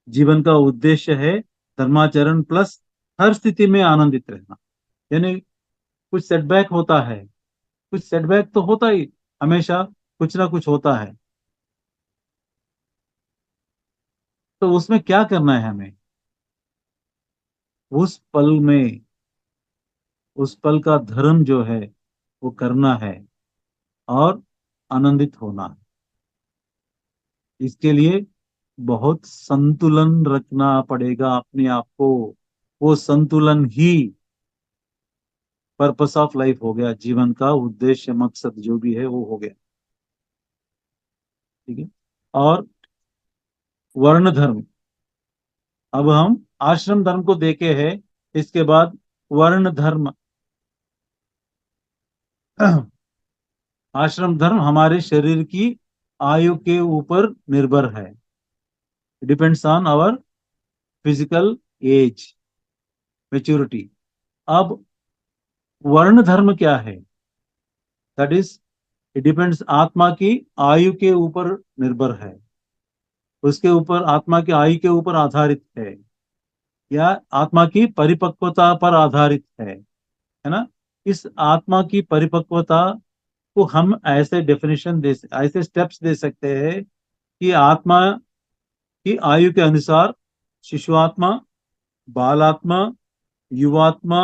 जीवन का उद्देश्य है धर्माचरण प्लस हर स्थिति में आनंदित रहना। यानी कुछ सेटबैक होता है, कुछ सेटबैक तो होता ही, हमेशा कुछ ना कुछ होता है, तो उसमें क्या करना है हमें? उस पल में, उस पल का धर्म जो है वो करना है और आनंदित होना है। इसके लिए बहुत संतुलन रखना पड़ेगा अपने आप को। वो संतुलन ही पर्पस ऑफ लाइफ हो गया, जीवन का उद्देश्य मकसद जो भी है वो हो गया। ठीक है। और वर्ण धर्म, अब हम आश्रम धर्म को देखे हैं, इसके बाद वर्ण धर्म। आश्रम धर्म हमारे शरीर की आयु के ऊपर निर्भर है, depends on our physical age, maturity. अब वर्ण धर्म क्या है? दैट इज, इट डिपेंड्स, आत्मा की आयु के ऊपर निर्भर है, उसके ऊपर, आत्मा की आयु के ऊपर आधारित है, या आत्मा की परिपक्वता पर आधारित है ना। इस आत्मा की परिपक्वता को हम ऐसे डेफिनेशन दे, ऐसे स्टेप्स दे सकते हैं कि आत्मा की आयु के अनुसार शिशुआत्मा, बालात्मा, युवात्मा,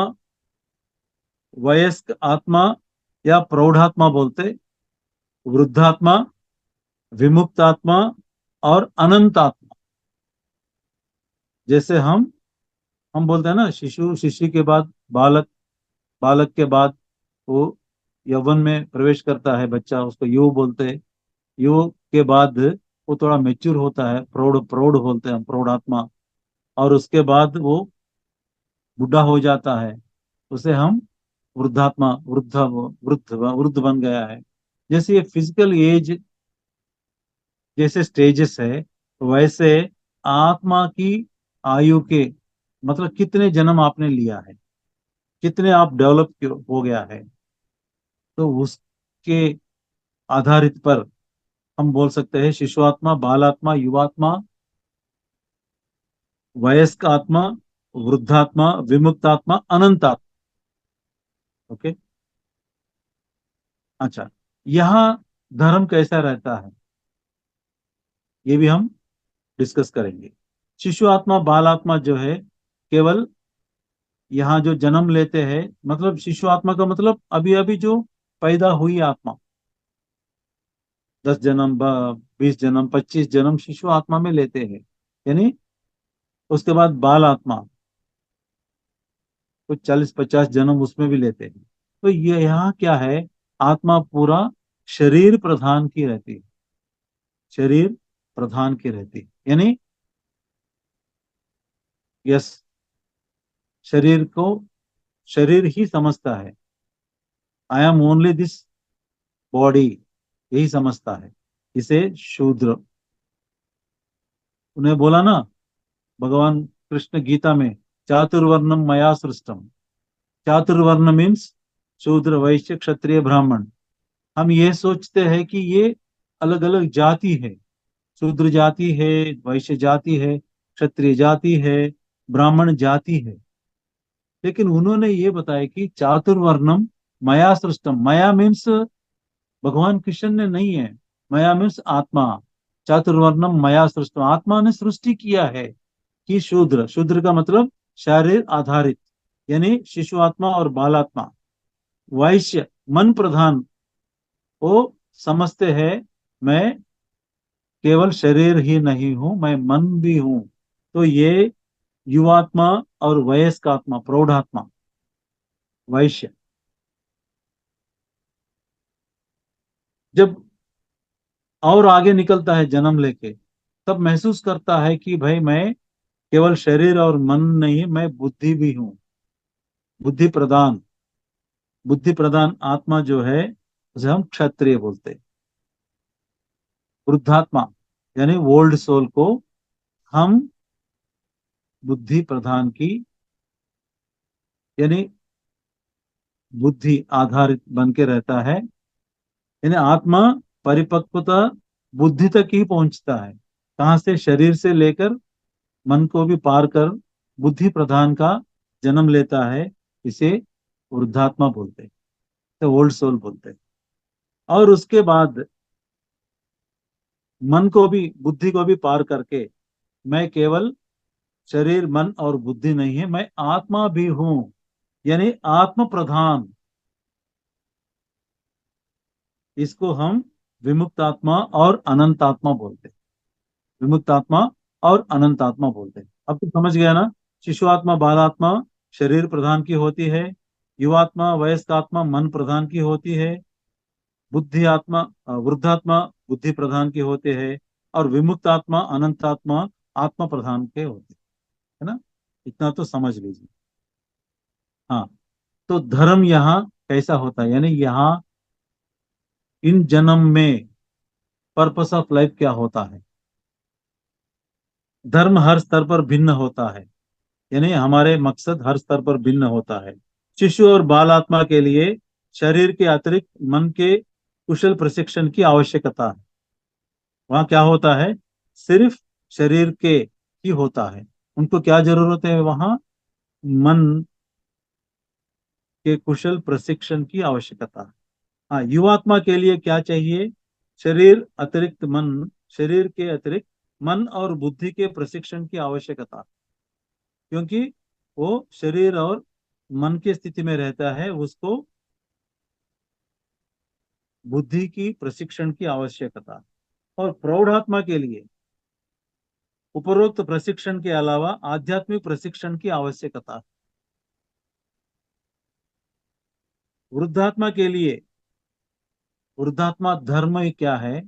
वयस्क आत्मा या प्रौढ़ात्मा बोलते, वृद्धात्मा, विमुक्त आत्मा और अनंत आत्मा। जैसे हम बोलते हैं ना, शिशु, शिशु के बाद बालक, बालक के बाद वो यौवन में प्रवेश करता है बच्चा, उसको युव बोलते हैं। युव के बाद वो थोड़ा मेच्योर होता है, प्रौढ़, प्रौढ़ बोलते हैं हम, प्रौढ़ात्मा। और उसके बाद वो बुढ़ा हो जाता है, उसे हम वृद्धात्मा, वृद्ध, वृद्ध वृद्ध बन गया है। जैसे ये फिजिकल एज जैसे स्टेजेस है, वैसे आत्मा की आयु के, मतलब कितने जन्म आपने लिया है, कितने आप डेवलप हो गया है, तो उसके आधारित पर हम बोल सकते हैं शिशुआत्मा, बालात्मा, युवात्मा, वयस्क आत्मा, वृद्धात्मा, विमुक्त आत्मा, अनंत आत्मा। ओके। अच्छा, यहाँ धर्म कैसा रहता है ये भी हम डिस्कस करेंगे। शिशु आत्मा, बाल आत्मा जो है, केवल यहाँ जो जन्म लेते हैं, मतलब शिशु आत्मा का मतलब अभी अभी जो पैदा हुई आत्मा, 10 जन्म, 20 जन्म, 25 जन्म शिशु आत्मा में लेते हैं, यानी उसके बाद बाल आत्मा कुछ 40-50 जन्म उसमें भी लेते हैं। तो ये यहाँ क्या है, आत्मा पूरा शरीर प्रधान की रहती है, शरीर प्रधान की रहती है, यानी यस, शरीर को शरीर ही समझता है, I am only this body, यही समझता है, इसे शूद्र। उन्हें बोला ना भगवान कृष्ण गीता में, चातुर्वर्णम मया सृष्टम। चातुर्वर्ण मीन्स शूद्र, वैश्य, क्षत्रिय, ब्राह्मण। हम ये सोचते हैं कि ये अलग अलग जाति है, शूद्र जाति है, वैश्य जाति है, क्षत्रिय जाति है, ब्राह्मण जाति है। लेकिन उन्होंने ये बताया कि चातुर्वर्णम मया सृष्टम। मया मीन्स भगवान कृष्ण ने नहीं है, मया मीन्स आत्मा। चातुर्वर्णम मया सृष्टम, आत्मा ने सृष्टि किया है कि शूद्र, शूद्र का मतलब शारीर आधारित, यानी शिशु आत्मा और बालात्मा। वैश्य मन प्रधान, वो समझते हैं मैं केवल शरीर ही नहीं हूं, मैं मन भी हूं। तो ये युवात्मा और वयस्क आत्मा, प्रौढ़ात्मा, वैश्य। जब और आगे निकलता है जन्म लेके, तब महसूस करता है कि भाई मैं केवल शरीर और मन नहीं, मैं बुद्धि भी हूं। बुद्धि प्रदान, बुद्धि प्रदान आत्मा जो है उसे हम क्षत्रिय बोलते हैं। वृद्धात्मा यानी ओल्ड सोल को हम बुद्धि प्रधान की, यानी बुद्धि आधारित बन के रहता है, यानी आत्मा परिपक्वता बुद्धि तक ही पहुंचता है। कहाँ से? शरीर से लेकर मन को भी पार कर बुद्धि प्रधान का जन्म लेता है। इसे वृद्धात्मा बोलते हैं, तो ओल्ड सोल बोलते हैं। और उसके बाद मन को भी बुद्धि को भी पार करके मैं केवल शरीर मन और बुद्धि नहीं है, मैं आत्मा भी हूं, यानी आत्म प्रधान। इसको हम विमुक्त आत्मा और अनंत आत्मा बोलते हैं। विमुक्त आत्मा और अनंत आत्मा बोलते हैं। अब तो समझ गया ना? शिशु आत्मा बाल आत्मा शरीर प्रधान की होती है, युवात्मा वयस्क आत्मा मन प्रधान की होती है, बुद्धि आत्मा वृद्धात्मा बुद्धि प्रधान के होते हैं, और विमुक्त आत्मा अनंत आत्मा आत्मा प्रधान के होते हैं। है ना? इतना तो समझ लीजिए। हाँ, तो धर्म यहाँ कैसा होता है, यानी यहाँ इन जन्म में पर्पस ऑफ लाइफ क्या होता है। धर्म हर स्तर पर भिन्न होता है, यानी हमारे मकसद हर स्तर पर भिन्न होता है। शिशु और बाल आत्मा के लिए शरीर के अतिरिक्त मन के कुशल प्रशिक्षण की आवश्यकता है। वहां क्या होता है? सिर्फ शरीर के ही होता है। उनको क्या जरूरत है वहां? मन के कुशल प्रशिक्षण की आवश्यकता है। हाँ, युवात्मा के लिए क्या चाहिए? शरीर अतिरिक्त मन शरीर के अतिरिक्त मन और बुद्धि के प्रशिक्षण की आवश्यकता, क्योंकि वो शरीर और मन की स्थिति में रहता है, उसको बुद्धि की प्रशिक्षण की आवश्यकता। और प्रौढ़ात्मा के लिए उपरोक्त प्रशिक्षण के अलावा आध्यात्मिक प्रशिक्षण की आवश्यकता। वृद्धात्मा के लिए वृद्धात्मा धर्म क्या है?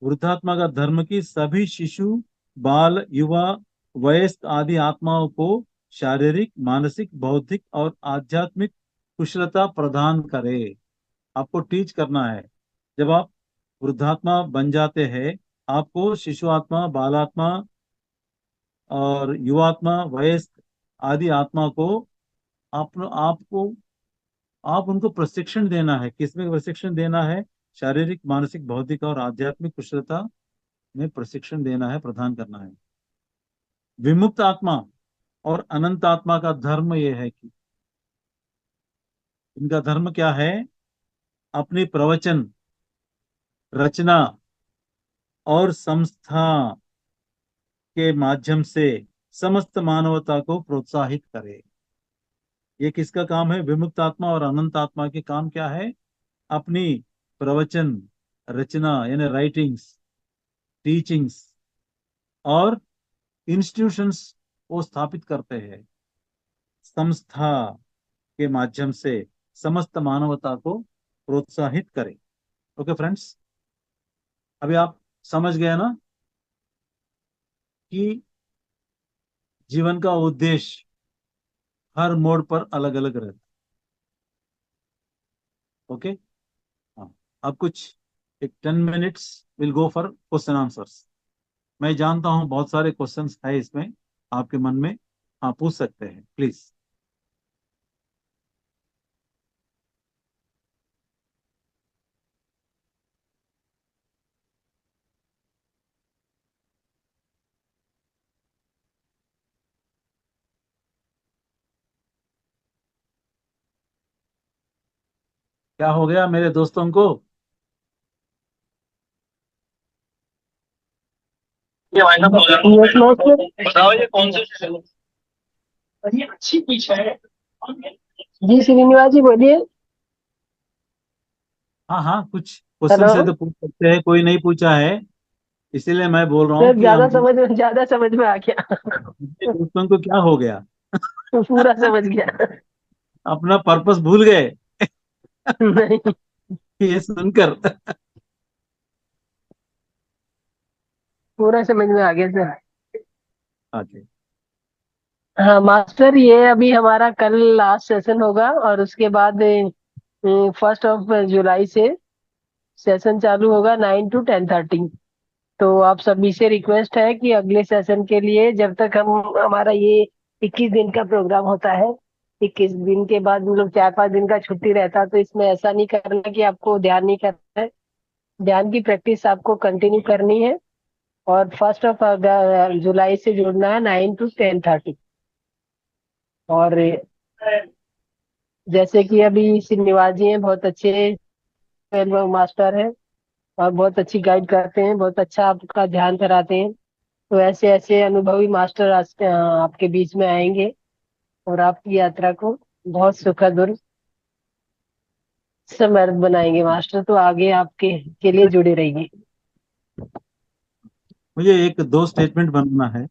वृद्धात्मा का धर्म की सभी शिशु बाल युवा वयस्क आदि आत्माओं को शारीरिक मानसिक बौद्धिक और आध्यात्मिक कुशलता प्रदान करे। आपको टीच करना है। जब आप वृद्धात्मा बन जाते हैं, आपको शिशु आत्मा बालात्मा और युवात्मा वयस्क आदि आत्मा को आपको आप उनको प्रशिक्षण देना है। किसमें प्रशिक्षण देना है? शारीरिक मानसिक बौद्धिक और आध्यात्मिक कुशलता में प्रशिक्षण देना है, प्रदान करना है। विमुक्त आत्मा और अनंत आत्मा का धर्म यह है कि इनका धर्म क्या है? अपनी प्रवचन रचना और संस्था के माध्यम से समस्त मानवता को प्रोत्साहित करे। ये किसका काम है? विमुक्त आत्मा और अनंत आत्मा के काम क्या है? अपनी प्रवचन रचना यानी राइटिंग्स टीचिंग्स और इंस्टीट्यूशंस को स्थापित करते हैं, संस्था के माध्यम से समस्त मानवता को प्रोत्साहित करें। ओके फ्रेंड्स, अभी आप समझ गए ना कि जीवन का उद्देश्य हर मोड़ पर अलग अलग रहता है। ओके, हाँ, अब कुछ एक 10 minutes will go for question answers. मैं जानता हूं बहुत सारे क्वेश्चंस है इसमें आपके मन में। हाँ, पूछ सकते हैं प्लीज। क्या हो गया मेरे दोस्तों को? ये वाइंड अप हो गया। Yes master. बताओ ये कौन सी जी श्रीनिवास जी बोलिए। हाँ हाँ, कुछ क्वेश्चन हेलो है तो पूछ सकते हैं, कोई नहीं पूछा है, इसीलिए मैं बोल रहा हूँ सर, कि हम ज्यादा समझ में आ गया। दोस्तों को क्या हो गया? पूरा समझ गया। अपना पर्पस भूल गए नहीं, ये सुनकर? पूरा समझ में आ गया सर। ओके, हाँ मास्टर, ये अभी हमारा कल लास्ट सेशन होगा और उसके बाद 1 जुलाई से सेशन चालू होगा 9 to 10:30। तो आप सभी से रिक्वेस्ट है कि अगले सेशन के लिए जब तक हम हमारा ये 21 दिन का प्रोग्राम होता है। 21 दिन के बाद हम लोग 4-5 दिन का छुट्टी रहता है, तो इसमें ऐसा नहीं करना कि आपको ध्यान नहीं करना है। ध्यान की प्रैक्टिस आपको कंटिन्यू करनी है। और 1 जुलाई से जुड़ना है 9 to 10:30। और जैसे कि अभी श्रीनिवास जी हैं, बहुत अच्छे मास्टर हैं और बहुत अच्छी गाइड करते हैं, बहुत अच्छा आपका ध्यान कराते हैं। तो ऐसे ऐसे अनुभवी मास्टर आपके बीच में आएंगे और आपकी यात्रा को बहुत सुखद और समृद्ध बनाएंगे मास्टर। तो आगे आपके के लिए जुड़े रहिए। मुझे एक दो स्टेटमेंट बनाना है।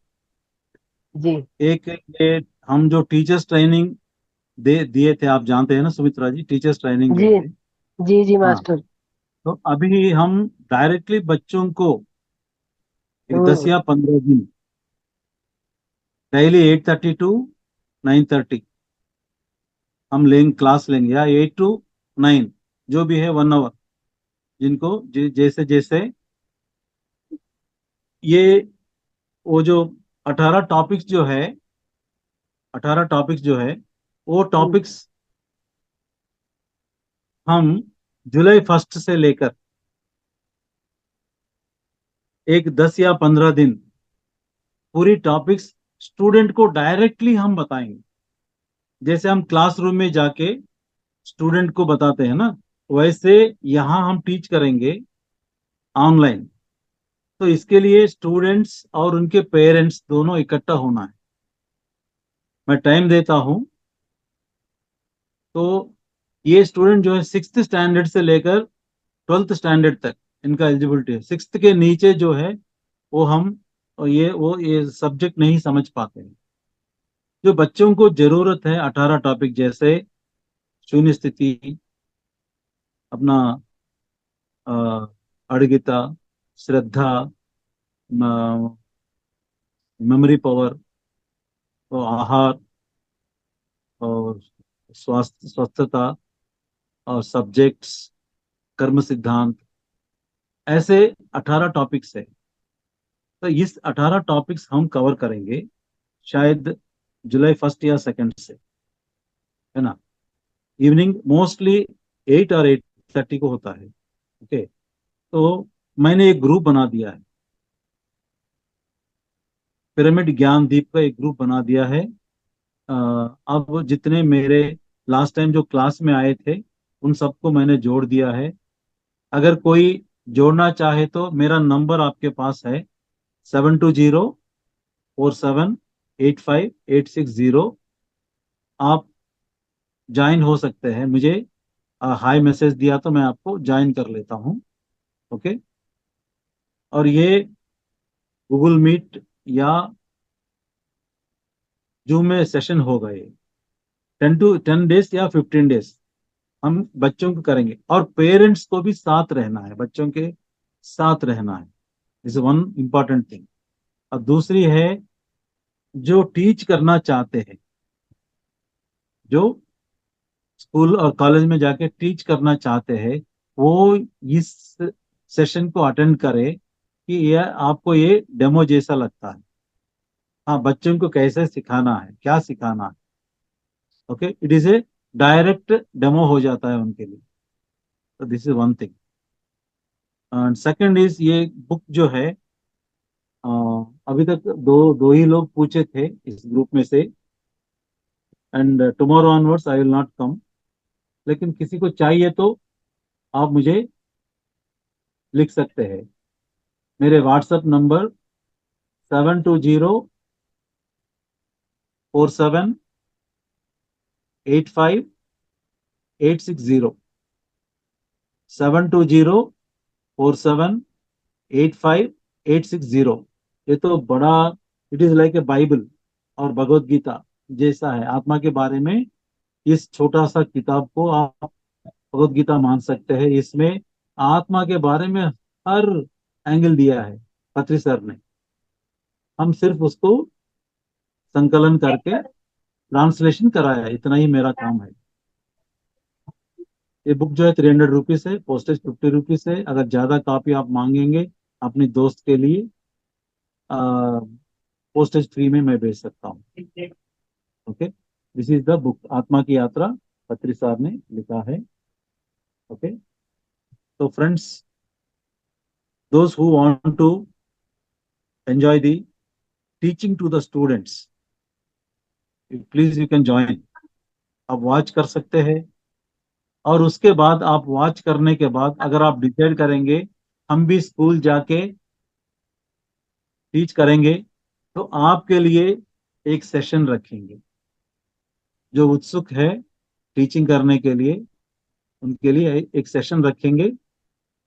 जी एक, ये हम जो टीचर्स ट्रेनिंग दे दिए थे, आप जानते हैं ना सुमित्रा जी, टीचर्स ट्रेनिंग जी दिए थे। जी जी हाँ, मास्टर। तो अभी हम डायरेक्टली बच्चों को एक 10 या 15 दिन डेली 8:30 to 9:30 हम लेंगे, क्लास लेंगे, या 8 to 9, जो भी है 1 hour, जिनको जैसे जैसे ये वो जो 18 टॉपिक्स जो है, 18 टॉपिक्स जो है, वो टॉपिक्स हम जुलाई 1 से लेकर एक 10 या 15 दिन पूरी टॉपिक्स स्टूडेंट को डायरेक्टली हम बताएंगे। जैसे हम क्लासरूम में जाके स्टूडेंट को बताते हैं ना, वैसे यहाँ हम टीच करेंगे ऑनलाइन। तो इसके लिए स्टूडेंट्स और उनके पेरेंट्स दोनों इकट्ठा होना है। मैं टाइम देता हूँ। तो ये स्टूडेंट जो है 6th स्टैंडर्ड से लेकर 12th स्टैंडर्ड तक इनका एलिजिबिलिटी है। 6th के नीचे जो है वो हम ये सब्जेक्ट नहीं समझ पाते हैं। जो बच्चों को जरूरत है 18 टॉपिक, जैसे शून्य स्थिति, अपना अ, अड़गिता, श्रद्धा, मेमोरी पावर, और आहार, और स्वस्थता, और सब्जेक्ट्स, कर्म सिद्धांत, ऐसे 18 टॉपिक्स है। तो इस 18 टॉपिक्स हम कवर करेंगे शायद जुलाई 1 या 2 से, है ना। इवनिंग मोस्टली 8 और 8:30 को होता है। ओके, तो मैंने एक ग्रुप बना दिया है, पिरामिड ज्ञान दीप का एक ग्रुप बना दिया है। अ, अब जितने मेरे लास्ट टाइम जो क्लास में आए थे, उन सबको मैंने जोड़ दिया है। अगर कोई जोड़ना चाहे तो मेरा नंबर आपके पास है, 7204785860। आप ज्वाइन हो सकते हैं। मुझे हाई मैसेज दिया तो मैं आपको ज्वाइन कर लेता हूँ। ओके, और ये गूगल मीट या जूम में सेशन होगा। ये 10 to 10 days या 15 days हम बच्चों को करेंगे, और पेरेंट्स को भी साथ रहना है, बच्चों के साथ रहना है। Is one important thing. और दूसरी है, जो टीच करना चाहते हैं, जो स्कूल और कॉलेज में जाके टीच करना चाहते हैं, वो इस सेशन को अटेंड करे कि यह आपको ये डेमो जैसा लगता है। हाँ, बच्चों को कैसे सिखाना है, क्या सिखाना है। Okay, it is a direct demo हो जाता है उनके लिए। तो this is one thing. And second is, ये बुक जो है, अ, अभी तक दो दो ही लोग पूछे थे इस ग्रुप में से, and tomorrow onwards I will not come. लेकिन किसी को चाहिए तो आप मुझे लिख सकते हैं। मेरे व्हाट्सएप नंबर 7204785860, 7204785860। ये तो बड़ा, it is like a Bible और भगवत गीता जैसा है आत्मा के बारे में। इस छोटा सा किताब को आप भगवत गीता मान सकते हैं। इसमें आत्मा के बारे में हर एंगल दिया है पत्री सर ने। हम सिर्फ उसको संकलन करके ट्रांसलेशन कराया है, इतना ही मेरा काम है। ये बुक जो है 300 रुपीज है, पोस्टेज 50 रुपीज है। अगर ज्यादा कॉपी आप मांगेंगे अपने दोस्त के लिए, पोस्टेज फ्री में मैं भेज सकता हूँ। Okay, this is the book, आत्मा की यात्रा, पत्री साहब ने लिखा है। ओके, तो friends, those who want to enjoy the teaching to the students, please you can join. आप वॉच कर सकते हैं, और उसके बाद आप वॉच करने के बाद अगर आप डिसाइड करेंगे हम भी स्कूल जाके टीच करेंगे, तो आपके लिए एक सेशन रखेंगे। जो उत्सुक है टीचिंग करने के लिए, उनके लिए एक सेशन रखेंगे।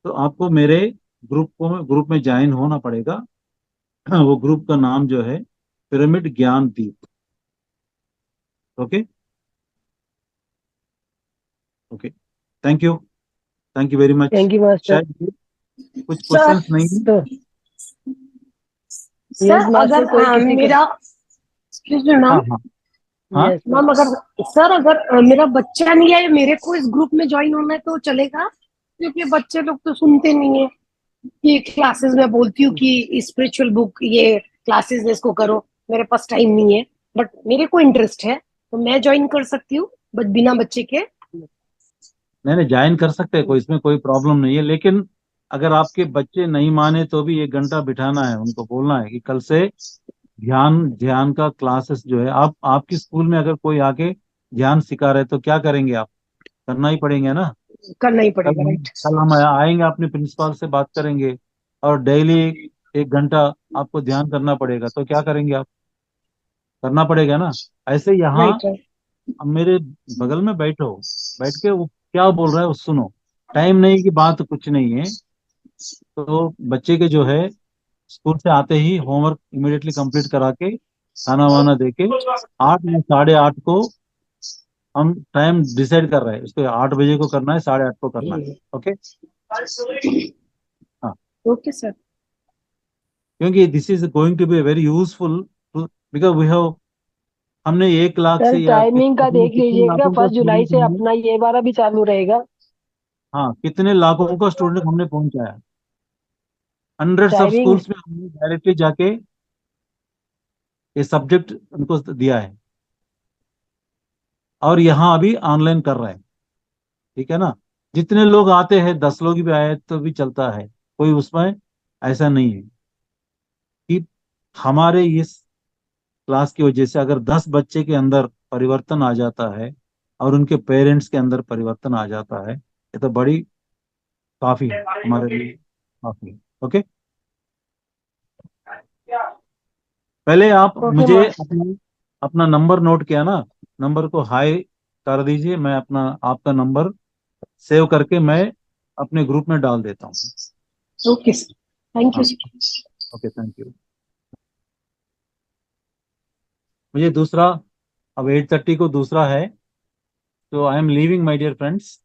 तो आपको मेरे ग्रुप में ज्वाइन होना पड़ेगा। वो ग्रुप का नाम जो है pyramid Gyan Deep. Okay okay, thank you, thank you very much. Thank you master. शायद कुछ सर क्वेश्चंस नहीं है? तो सर यस मास्टर, अगर कोई किसी मेरा एक्सक्यूज मी हाँ मैम हाँ हाँ, यस मैम अगर सर अगर मेरा बच्चा नहीं है, मेरे को इस ग्रुप में ज्वाइन होना है तो चलेगा? क्योंकि बच्चे लोग तो सुनते नहीं है। ये क्लासेस में बोलती हूँ कि स्पिरिचुअल बुक, ये क्लासेस इसको करो, मेरे पास टाइम नहीं है, बट मेरे को इंटरेस्ट है तो मैं ज्वाइन कर सकती हूँ, बट बिना बच्चे के। नहीं नहीं, ज्वाइन कर सकते हैं, कोई इसमें कोई प्रॉब्लम नहीं है। लेकिन अगर आपके बच्चे नहीं माने तो भी 1 घंटा बिठाना है, उनको बोलना है कि कल से ध्यान ध्यान का क्लासेस जो है, आप आपकी स्कूल में अगर कोई आके ध्यान सिखा रहे तो क्या करेंगे आप? करना ही पड़ेंगे ना। करना ही कल पड़ेगा, हम राइट? कल हम आएंगे, अपने प्रिंसिपल से बात करेंगे, और डेली 1 घंटा आपको ध्यान करना पड़ेगा, तो क्या करेंगे आप? करना पड़ेगा ना। ऐसे यहाँ राइट राइट। अब मेरे बगल में बैठो, बैठ के वो क्या बोल रहा है वो सुनो। टाइम नहीं की बात कुछ नहीं है। तो बच्चे के जो है स्कूल से आते ही होमवर्क इमिडिएटली कंप्लीट करा के, खाना वाना दे के, 8 या 8:30 को हम टाइम डिसाइड कर रहे हैं, उसको 8 बजे को करना है, 8:30 को करना है। ओके, हाँ, ओके सर। क्योंकि this is going to be very useful, because we have, हमने 1 लाख सर से या टाइमिंग का देख कितने लीजिएगा, लाखों का 1 जुलाई स्टूडेंट से हमने, अपना ये वाला भी चालू रहेगा। हाँ, कितने लाखों का स्टूडेंट हमने पहुंचाया। हंड्रेड्स ऑफ टाइमिंग स्कूल्स में हमने डायरेक्टली जाके ये सब्जेक्ट उनको दिया है, और यहाँ अभी ऑनलाइन कर रहे हैं। ठीक है ना। जितने लोग आते हैं, 10 लोग भी आए तो भी चलता है, कोई उसमें ऐसा नहीं है कि हमारे इस क्लास की वजह से अगर 10 बच्चे के अंदर परिवर्तन आ जाता है और उनके पेरेंट्स के अंदर परिवर्तन आ जाता है, ये तो बड़ी काफी है हमारे लिए, काफी है। ओके, पहले आप ओके मुझे मास्टर। अपना अपना नंबर नोट किया ना, नंबर को हाई कर दीजिए, मैं अपना आपका नंबर सेव करके मैं अपने ग्रुप में डाल देता हूँ। ओके सर, थैंक यू हाँ, सर। Okay, thank you. मुझे दूसरा, अब 8:30 को दूसरा है, तो I am leaving my dear friends.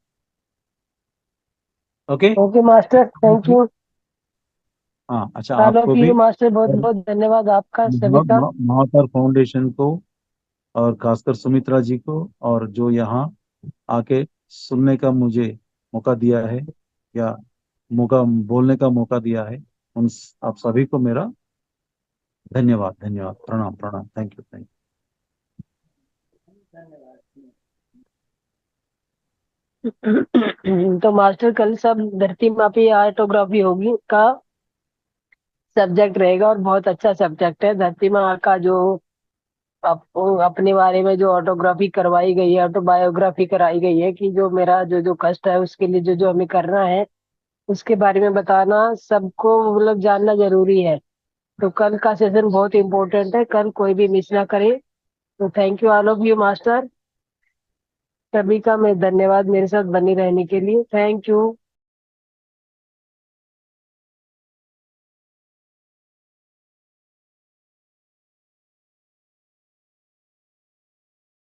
Okay, okay master, thank you. हाँ, अच्छा, ऑल ऑफ आपको भी, यू मास्टर, बहुत और बहुत धन्यवाद आपका सभी का। महावतार फाउंडेशन को, और खासकर सुमित्रा जी को, और जो यहाँ आके सुनने का मुझे मौका दिया है, या मौका बोलने का मौका दिया है, उन आप सभी को मेरा धन्यवाद, धन्यवाद, प्रणाम, प्रणाम, थैंक यू, थैंक तो मास्टर कल सब धरती मापी आर्टोग्राफी होगी का सब्जेक्ट रहेगा, और बहुत अच्छा सब्जेक्ट है। धरती माँ का जो अपने बारे में जो ऑटोग्राफी करवाई गई है, ऑटोबायोग्राफी कराई गई है, कि जो मेरा जो जो कष्ट है उसके लिए जो जो हमें करना है उसके बारे में बताना सबको मतलब जानना जरूरी है। तो कल का सेशन बहुत इंपॉर्टेंट है, कल कोई भी मिस ना करे। तो thank you all of you master, सभी का मैं धन्यवाद मेरे साथ बने रहने के लिए। Thank you.